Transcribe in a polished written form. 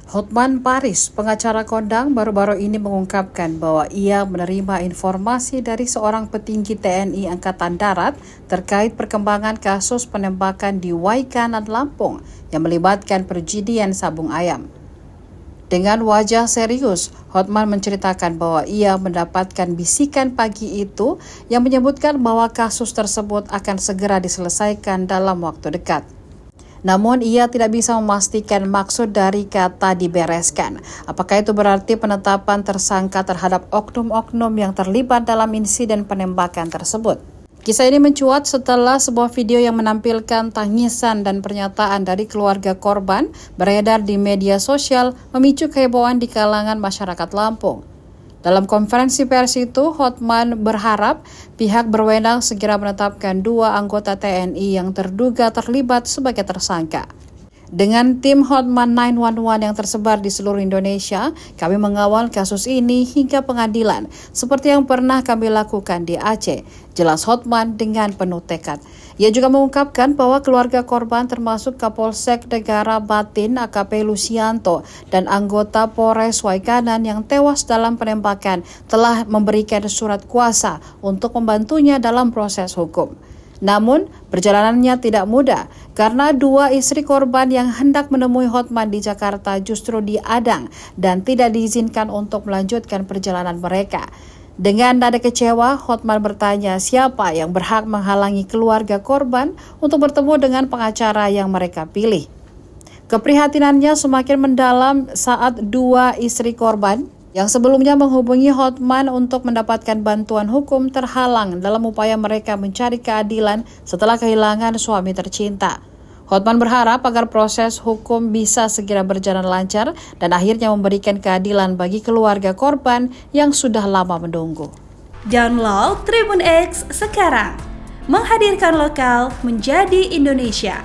Hotman Paris, pengacara kondang, baru-baru ini mengungkapkan bahwa ia menerima informasi dari seorang petinggi TNI Angkatan Darat terkait perkembangan kasus penembakan di Waikanan, Lampung yang melibatkan perjudian sabung ayam. Dengan wajah serius, Hotman menceritakan bahwa ia mendapatkan bisikan pagi itu yang menyebutkan bahwa kasus tersebut akan segera diselesaikan dalam waktu dekat. Namun ia tidak bisa memastikan maksud dari kata dibereskan. Apakah itu berarti penetapan tersangka terhadap oknum-oknum yang terlibat dalam insiden penembakan tersebut? Kisah ini mencuat setelah sebuah video yang menampilkan tangisan dan pernyataan dari keluarga korban beredar di media sosial memicu kehebohan di kalangan masyarakat Lampung. Dalam konferensi pers itu, Hotman berharap pihak berwenang segera menetapkan 2 anggota TNI yang terduga terlibat sebagai tersangka. Dengan tim Hotman 911 yang tersebar di seluruh Indonesia, kami mengawal kasus ini hingga pengadilan, seperti yang pernah kami lakukan di Aceh, jelas Hotman dengan penuh tekad. Ia juga mengungkapkan bahwa keluarga korban termasuk Kapolsek Negara Batin AKP Lusianto dan anggota Polres Waikanan yang tewas dalam penembakan telah memberikan surat kuasa untuk membantunya dalam proses hukum. Namun, perjalanannya tidak mudah karena 2 istri korban yang hendak menemui Hotman di Jakarta justru diadang dan tidak diizinkan untuk melanjutkan perjalanan mereka. Dengan nada kecewa, Hotman bertanya siapa yang berhak menghalangi keluarga korban untuk bertemu dengan pengacara yang mereka pilih. Keprihatinannya semakin mendalam saat 2 istri korban yang sebelumnya menghubungi Hotman untuk mendapatkan bantuan hukum terhalang dalam upaya mereka mencari keadilan setelah kehilangan suami tercinta. Hotman berharap agar proses hukum bisa segera berjalan lancar dan akhirnya memberikan keadilan bagi keluarga korban yang sudah lama menunggu. Download Tribun X sekarang, menghadirkan lokal menjadi Indonesia.